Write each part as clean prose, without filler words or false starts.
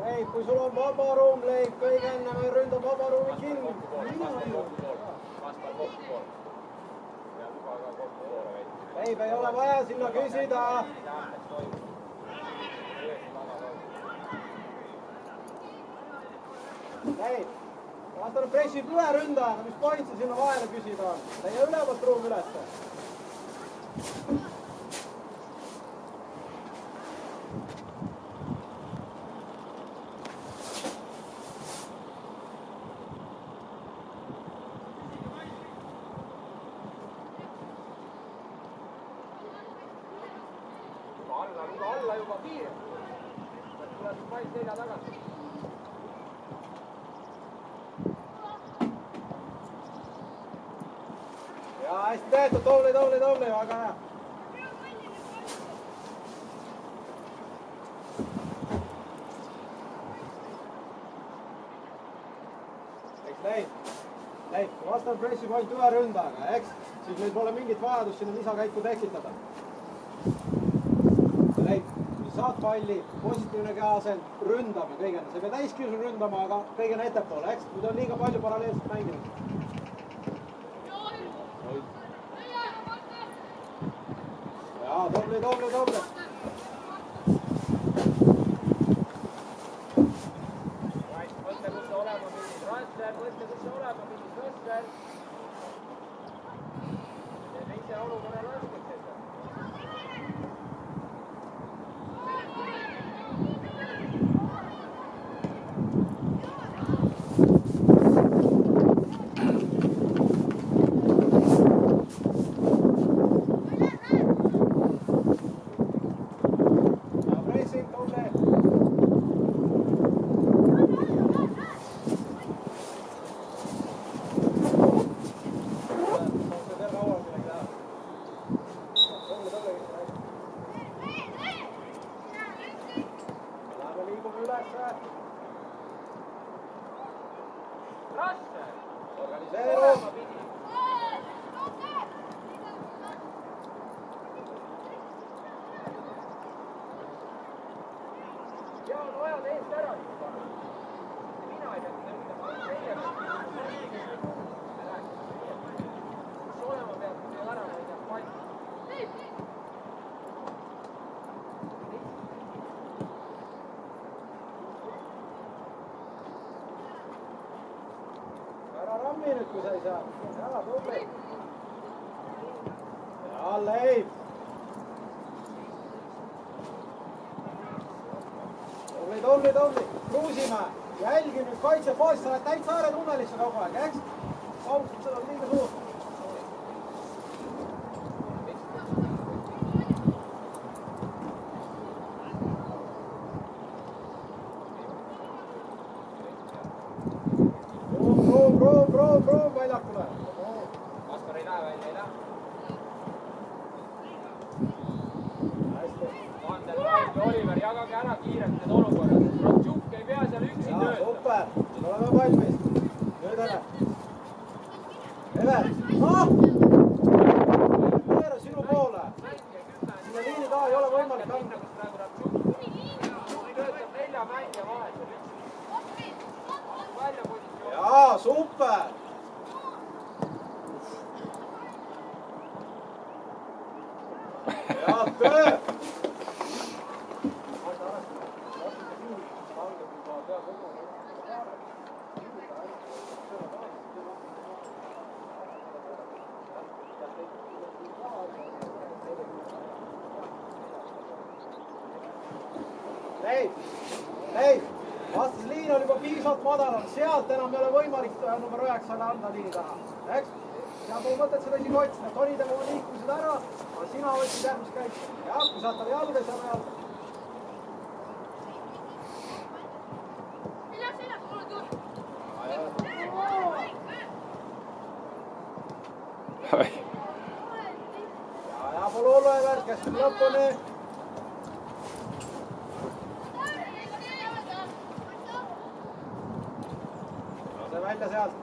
Leib, kui sul on vaba ruum, Leib, kõige enne me ründab vaba ruumi kinni. Leib, ei ole vaja sinna küsida. Leib, vastane pressib üle ründajana, mis point see sinna vahele küsida on? Teie ülevalt ruumi ülesse. Alla juba piir. Tuleb paik selja tagasi. Ja hästi tehtud, tubli, väga hea. Eks Leib, kui vastab pressi point ühe ründajaga, eks? Siis meil pole mingit vajadust sinna lisakäiku tekitada. Leib, kui saad palli, positiivne käeasend, ründame kõigena. See ei pea täiskiusul ründama, aga kõigena ettepoole, eks? Nüüd on liiga palju paralleelselt mänginud. Jaa, tubli. Mõtle, kus sa olema pidid. Rassel, mõtle, kus sa olema pidid. Rassel. Teeme ise olukorra raskeks seda. Nüüd, kui sa ei saa. Jaa, tubli. Jaa, Leib. Tubli. Kruusimäe. Jälgi nüüd kaitsefaas, sa oled täitsa ääre tunnelisse kogu aeg, eks? Kaugud seda on liiga suur. Proov väljakule. Kaspar ei lähe välja, ei lähe. Hästi. Vander, Vaid ja Oliver, jagage ära kiirelt need olukorrad. Rotšuk ei pea seal üksi tööta. Jaa, super. Oleme valmis. Nüüd ole. Ever. Veera sinu poole. Sinna liini taha ei ole võimalik anda. Rotšuk töötab 4 mängija vahel. Jaa, super! Hea töö! Leib! vastasliin on juba piisavalt madalal, sealt enam ei ole võimalik number 9-le anda liini taha. Eks? Seal pole mõtet seda isegi otsida. Toni teeb oma liikumised ära, aga sina otsid järgmist käiku. Jah, kui saad talle jalga, siis saame jalga. Ja pole hullu, Evert, kes nüüd lõpuni. Lase välja sealt.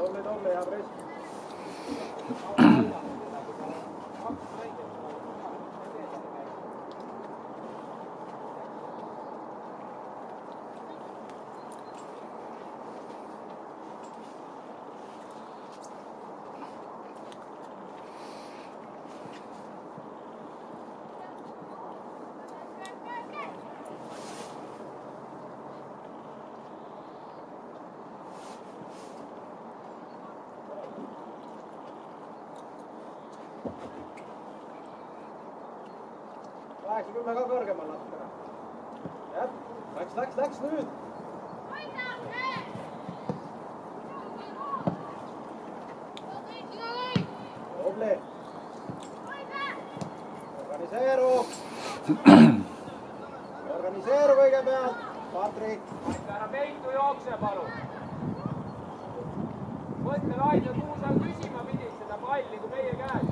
Tubli, hea press. Kümme ka kõrgemal natukene. Jah, läks nüüd. Tubli. Organiseeru kõigepealt. Patrik. Ära peitu jookse, palun. Mõtle laidla, kuhu sa küsima pidid seda palli, kui meie käes.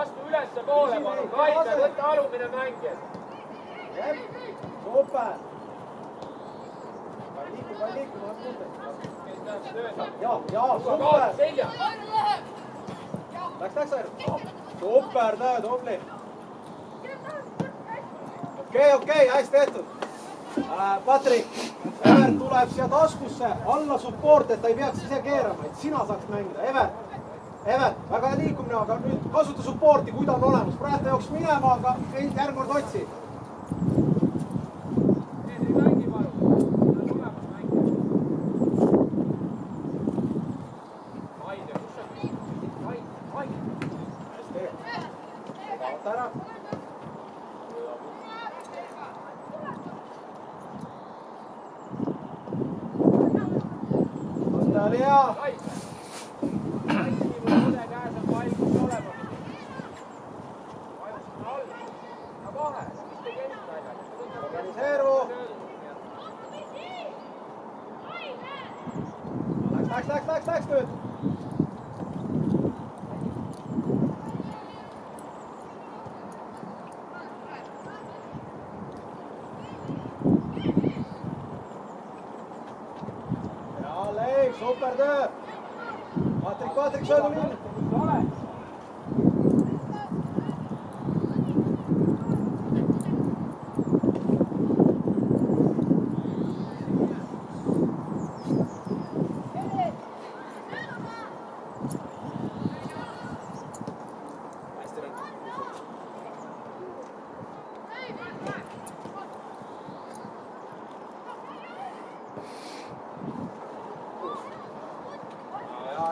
Astu ülesse poole, palun. Kaide, võtta alumine mängija. Super. Liiku, ja, super. Läks, Air. Super töö, tubli. Okei, hästi tehtud. Patrik, Evert tuleb siia taskusse, alla support, et ta ei peaks ise keerama, et sina saaks mängida. Evert, väga hea liikumine, aga nüüd kasuta supporti, kui ta on olemas. Praegu ta jooks minema, aga järgmine kord otsi. Need ei mängi palun. Ta on tulemas mängida. Aide, kus sa küsisid? Aide. Hästi. Kaota ära. Vastaja oli hea. Organiseeru. Läks nüüd. Ja Leif, super töö. Patrik, söödu minna.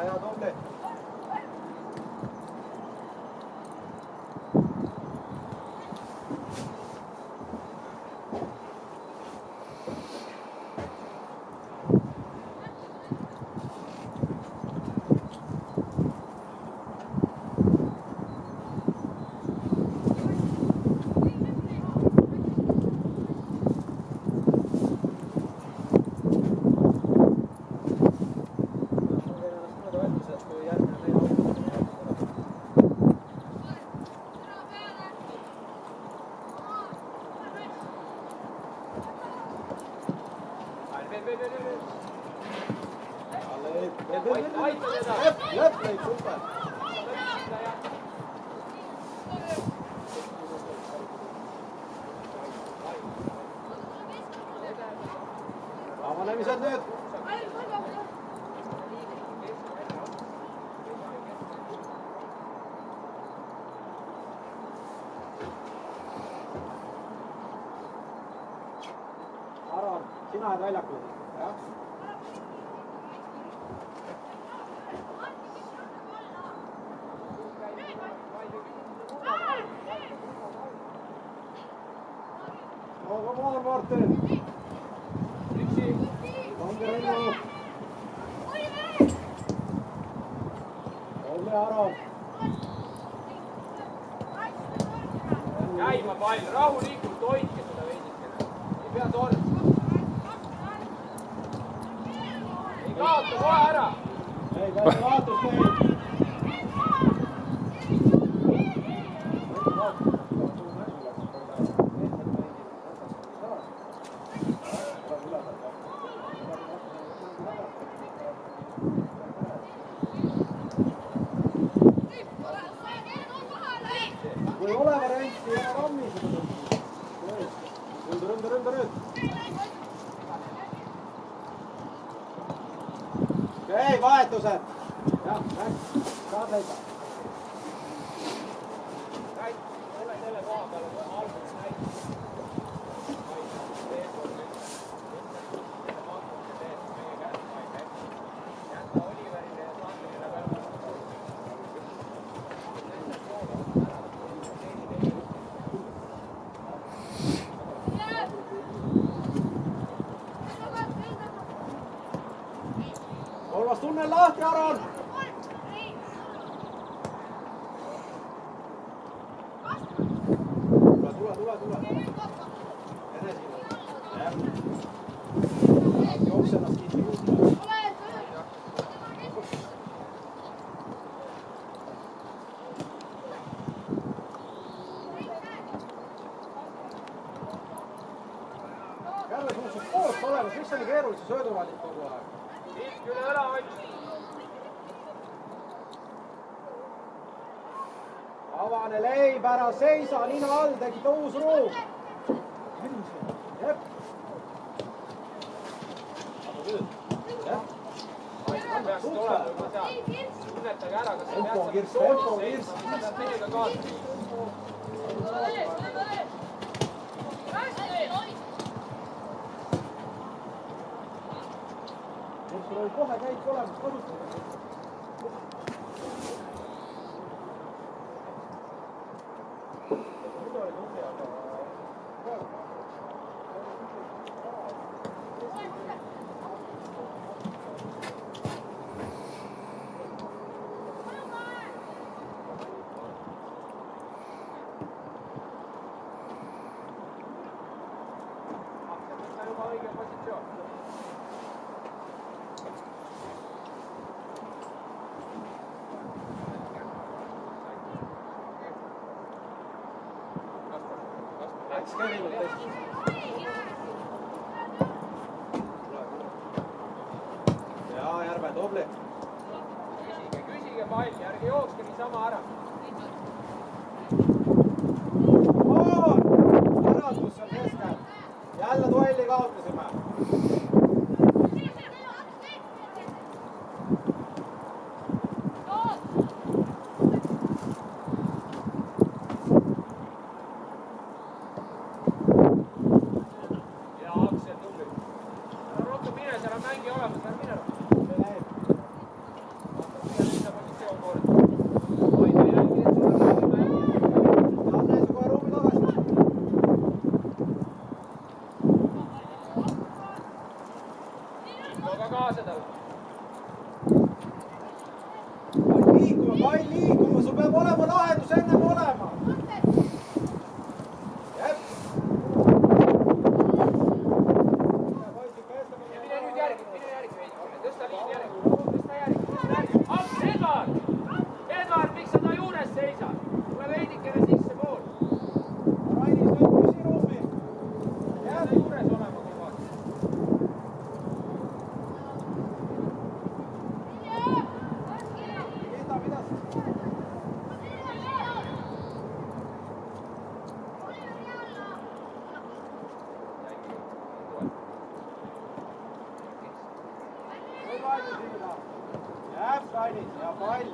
Ja, tubli. Jep, Leib, super. Avanemised nüüd. Aron, sina jääd väljakule. Jah. No, come on, Martin. Lange Rennu. Ole Aron. Käima pall, rahulikult hoidke seda veidikene. Ei pea tormima. Ei kaota kohe ära. Ei, väike vaatus teil. Kui ei ole varianti, ära rammi seda tõmba. Ründa. Okei, vahetused. Jah, läks. Saad leida. Ole selle koha peale, kui ma alguses näitasin. Jätta Oliverile ja Sandrile peale. Kolmas tunnel lahti, Aron! Tule. Ene sinna. Jah. Jookse ennast kiitti kuulda. Järve suutsub koos olemas, miks sa nii keerulise söödu valid kogu aeg? Siit üle õla hoid. Avane Leib, ära seisa, nina all, tegid uus ruum. Jep. Jah. Peaks tulema juba seal. Tunnetage ära, kas sa Tempo, pead kirss, seal tempo, koos kirss. seisma. Sa pead meiega kaasa. Sul oli kohe käik olemas, kasutada. Juba õige positsioon. Läks kerilikult hästi. Jaa, Järve, tubli. Küsige pall, järgi jookske niisama ära. Äratus seal keskel. Jälle duelli kaotasime. Ja Aksel tubli. Ära rohkem mine, seal on mängi olemas, ära mine rohkem. See läheb. Vaata, positsioon kord. Hoid või jälgi, et sul on mängi. Saad näise kohe ruumi tagasi. Aga kaasa talle. Pall liikuma, sul peab olema lahendus ennem olema. Jep. Ja mine nüüd järgi veidikene. Tõsta liin järgi. Edvard, miks sa ta juures seisad? Tule veidikene sisse pool. Rainis, nüüd püsi ruumi. Jää ta juures olema kogu aeg. Rainis, hea pall.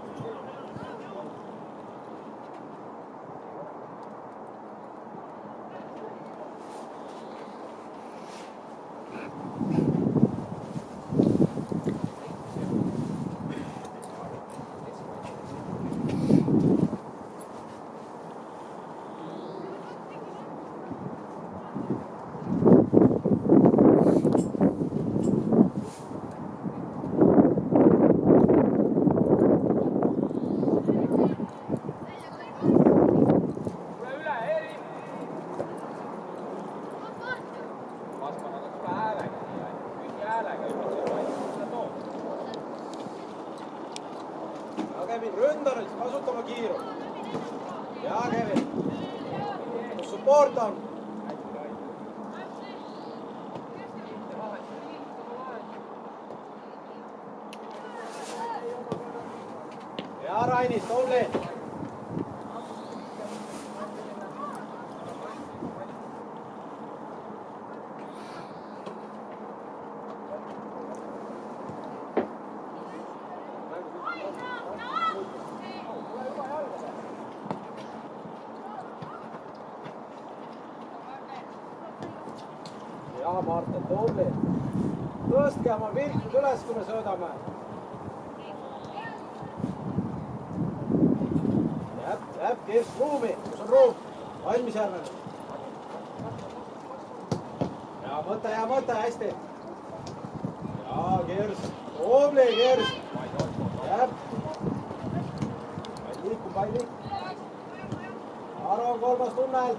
Kevin, ründa nüüd, kasuta oma kiirust. Hea Kevin. Kus support on? Hea Rainis, tubli. Hea Martin, tubli. Tõstke oma pilkud üles, kui me söödame. Jääb, Kirs, ruumi, kus on ruum? Valmis järgmine. Hea mõte, hästi. Hea Kirs, tubli Kirs. Jääb. Pall liikub. Aro on kolmas tunnel.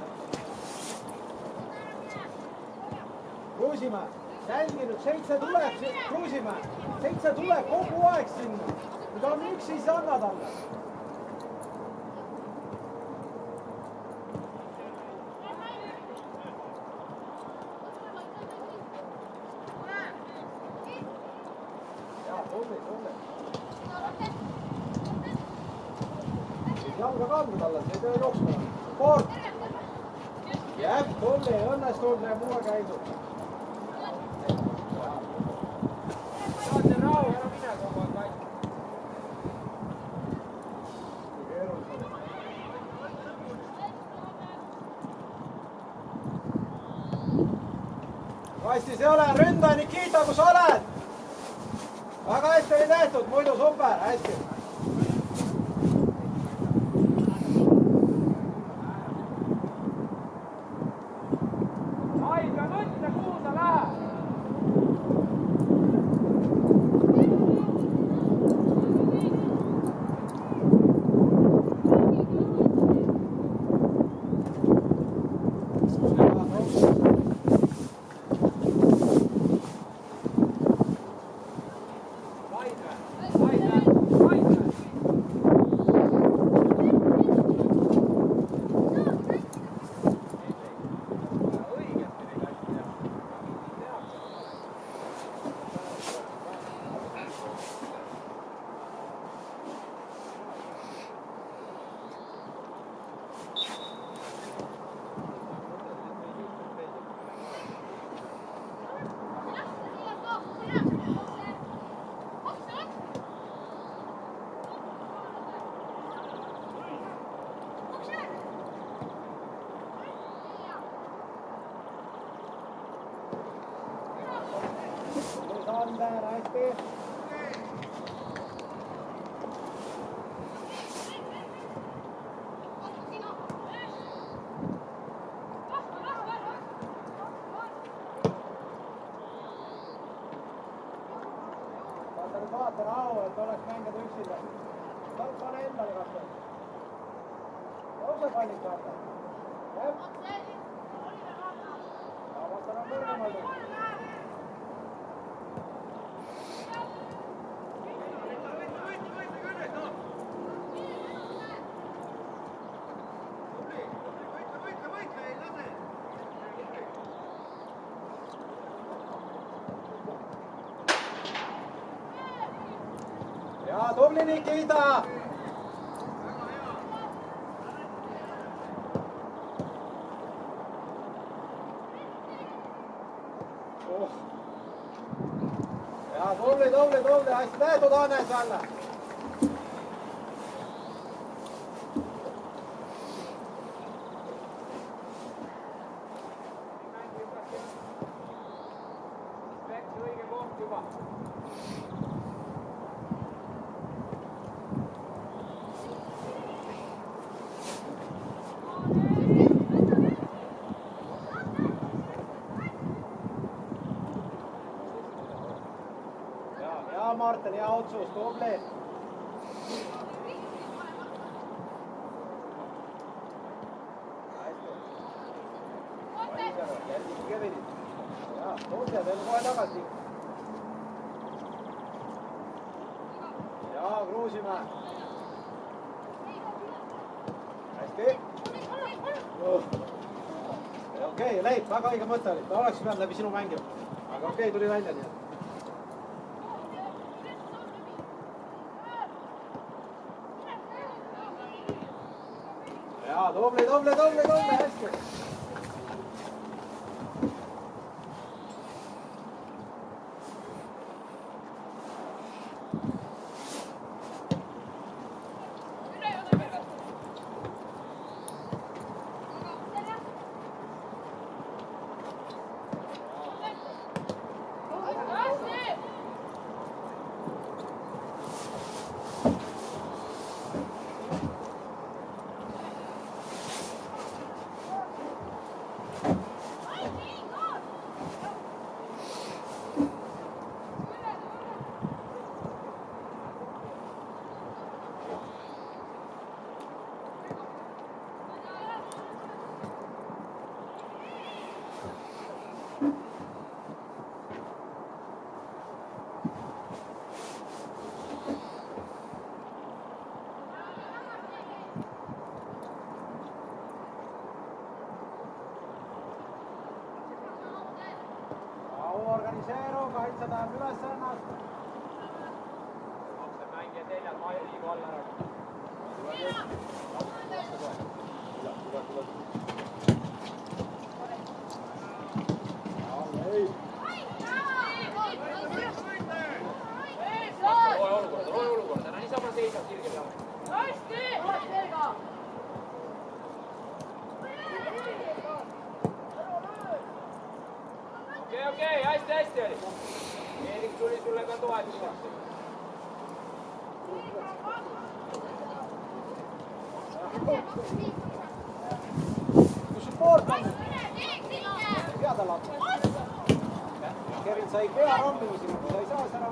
Kruusimäe, jälgi nüüd, 7 tuleb, Kruusimäe, 7 tuleb kogu aeg sinna. Kui ta on üksi, siis anna talle. Jaa, tubli. Jalga kanda talle, see ei pea jooksma. Sport. Jääb, tubli, õnnestunud ja mulle käidud. Kastis ei ole, ründa Nikita, kus oled? Väga hästi oli tehtud, muidu super, hästi. Aika mõtle, kuhu sa lähed? Sander, hästi. Vaata rahu, et oleks mängida üksinda. Pane endale kas või. Tõuse pallid vaata. Jah. Vaata on kõrgemal. Ja, tubli Nikita! Ja, tubli, hästi tehtud, Hannes jälle! sama. Hea Martin, hea otsus, tubli. Järgib Kevinit. Ja, Tootja teil kohe tagasi. Ja, Kruusimäe. Hästi. Okei, Leif, väga õige mõte oli. Ta oleks pidanud läbi sinu mängima. Aga okei, tuli välja nii. Ja, tubli, hästi. Organiseeru, kaitse läheb üles ennast. Lapsed mängija teljad, ma ei liigu alla ära. Roe olukorda, no niisama seisab kirge peale. Okei, hästi oli. Eerik tuli sulle ka toetuseks. Kus support on? Ei pea ta lapsi. Kevin sai pea rammimisega, kui sa ei saa seda